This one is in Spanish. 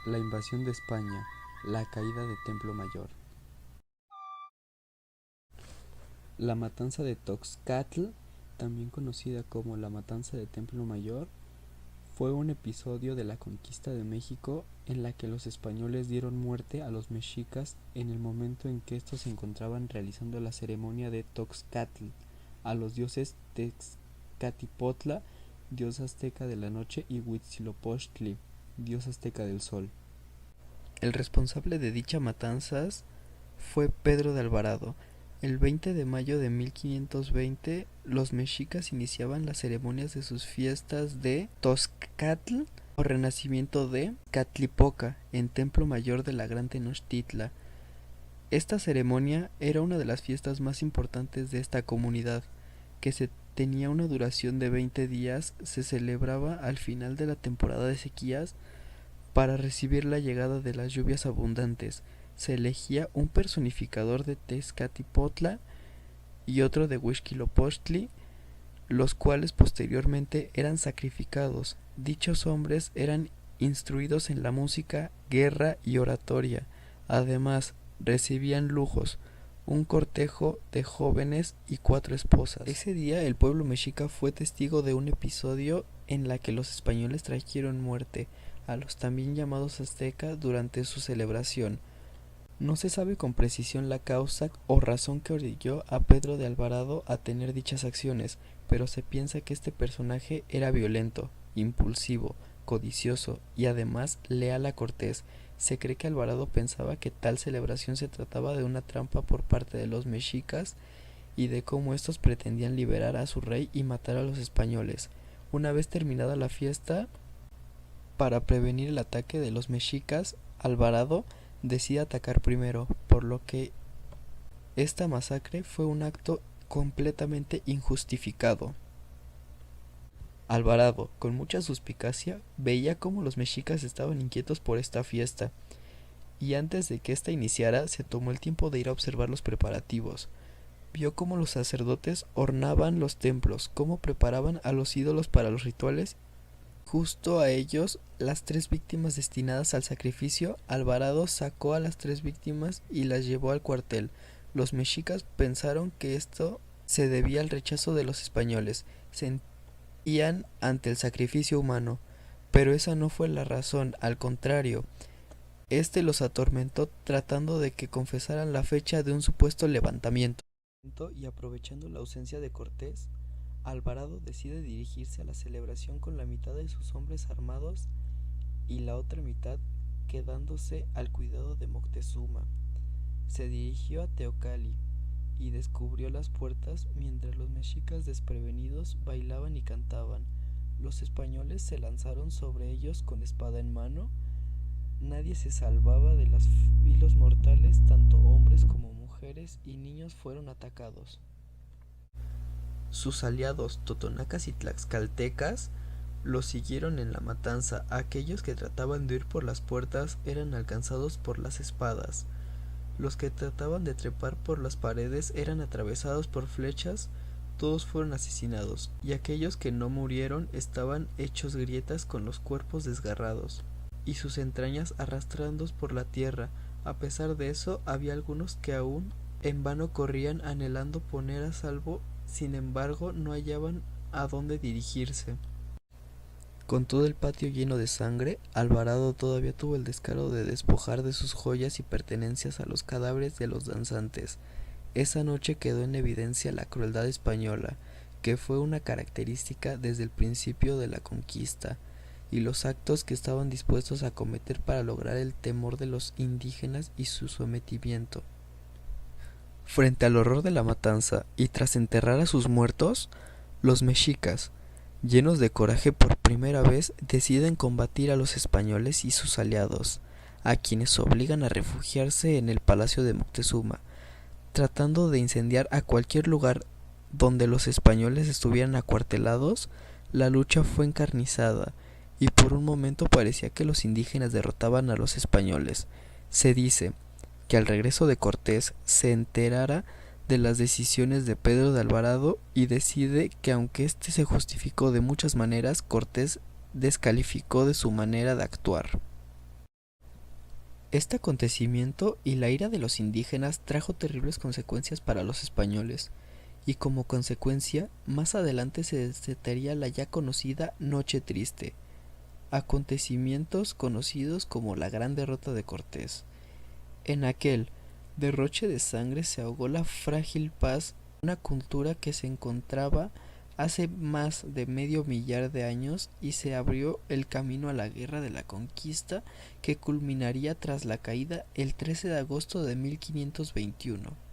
La invasión de España, la caída de Templo Mayor. La matanza de Toxcatl, también conocida como la matanza de Templo Mayor, fue un episodio de la conquista de México en la que los españoles dieron muerte a los mexicas en el momento en que estos se encontraban realizando la ceremonia de Toxcatl a los dioses Tezcatipotla, dios azteca de la noche, y Huitzilopochtli, dios azteca del sol. El responsable de dicha matanzas fue Pedro de Alvarado. El 20 de mayo de 1520, los mexicas iniciaban las ceremonias de sus fiestas de Tozcatl o renacimiento de Catlipoca en Templo Mayor de la Gran Tenochtitlan. Esta ceremonia era una de las fiestas más importantes de esta comunidad, que tenía una duración de 20 días, se celebraba al final de la temporada de sequías para recibir la llegada de las lluvias abundantes. Se elegía un personificador de Tezcatipotla y otro de Huitzilopochtli, los cuales posteriormente eran sacrificados. Dichos hombres eran instruidos en la música, guerra y oratoria. Además, recibían lujos, un cortejo de jóvenes y 4 esposas. Ese día el pueblo mexica fue testigo de un episodio en la que los españoles trajeron muerte a los también llamados aztecas durante su celebración. No se sabe con precisión la causa o razón que orilló a Pedro de Alvarado a tener dichas acciones, pero se piensa que este personaje era violento, impulsivo, codicioso y además leal a Cortés. Se cree que Alvarado pensaba que tal celebración se trataba de una trampa por parte de los mexicas y de cómo estos pretendían liberar a su rey y matar a los españoles. Una vez terminada la fiesta, para prevenir el ataque de los mexicas, Alvarado decide atacar primero, por lo que esta masacre fue un acto completamente injustificado. Alvarado, con mucha suspicacia, veía cómo los mexicas estaban inquietos por esta fiesta, y antes de que ésta iniciara, se tomó el tiempo de ir a observar los preparativos. Vio cómo los sacerdotes ornaban los templos, cómo preparaban a los ídolos para los rituales. Justo a ellos, las 3 víctimas destinadas al sacrificio. Alvarado sacó a las 3 víctimas y las llevó al cuartel. Los mexicas pensaron que esto se debía al rechazo de los españoles. Sentían ante el sacrificio humano, pero esa no fue la razón, al contrario. Este los atormentó tratando de que confesaran la fecha de un supuesto levantamiento. Y aprovechando la ausencia de Cortés, Alvarado decide dirigirse a la celebración con la mitad de sus hombres armados y la otra mitad quedándose al cuidado de Moctezuma. Se dirigió a Teocalli y descubrió las puertas mientras los mexicas desprevenidos bailaban y cantaban. Los españoles se lanzaron sobre ellos con espada en mano. Nadie se salvaba de los filos mortales, tanto hombres como mujeres y niños fueron atacados. Sus aliados totonacas y tlaxcaltecas los siguieron en la matanza. Aquellos que trataban de huir por las puertas eran alcanzados por las espadas. Los que trataban de trepar por las paredes eran atravesados por flechas. Todos fueron asesinados, y aquellos que no murieron estaban hechos grietas con los cuerpos desgarrados y sus entrañas arrastrándose por la tierra. A pesar de eso, había algunos que aún en vano corrían anhelando poner a salvo. Sin embargo, no hallaban a dónde dirigirse. Con todo el patio lleno de sangre, Alvarado todavía tuvo el descaro de despojar de sus joyas y pertenencias a los cadáveres de los danzantes. Esa noche quedó en evidencia la crueldad española, que fue una característica desde el principio de la conquista, y los actos que estaban dispuestos a cometer para lograr el temor de los indígenas y su sometimiento. Frente al horror de la matanza y tras enterrar a sus muertos, los mexicas, llenos de coraje por primera vez, deciden combatir a los españoles y sus aliados, a quienes obligan a refugiarse en el palacio de Moctezuma, tratando de incendiar a cualquier lugar donde los españoles estuvieran acuartelados. La lucha fue encarnizada y por un momento parecía que los indígenas derrotaban a los españoles. Se dice que al regreso de Cortés se enterara de las decisiones de Pedro de Alvarado y decide que aunque éste se justificó de muchas maneras, Cortés descalificó de su manera de actuar. Este acontecimiento y la ira de los indígenas trajo terribles consecuencias para los españoles, y como consecuencia, más adelante se desataría la ya conocida Noche Triste, acontecimientos conocidos como la Gran Derrota de Cortés. En aquel derroche de sangre se ahogó la frágil paz, una cultura que se encontraba hace más de medio millar de años, y se abrió el camino a la guerra de la conquista que culminaría tras la caída el 13 de agosto de 1521.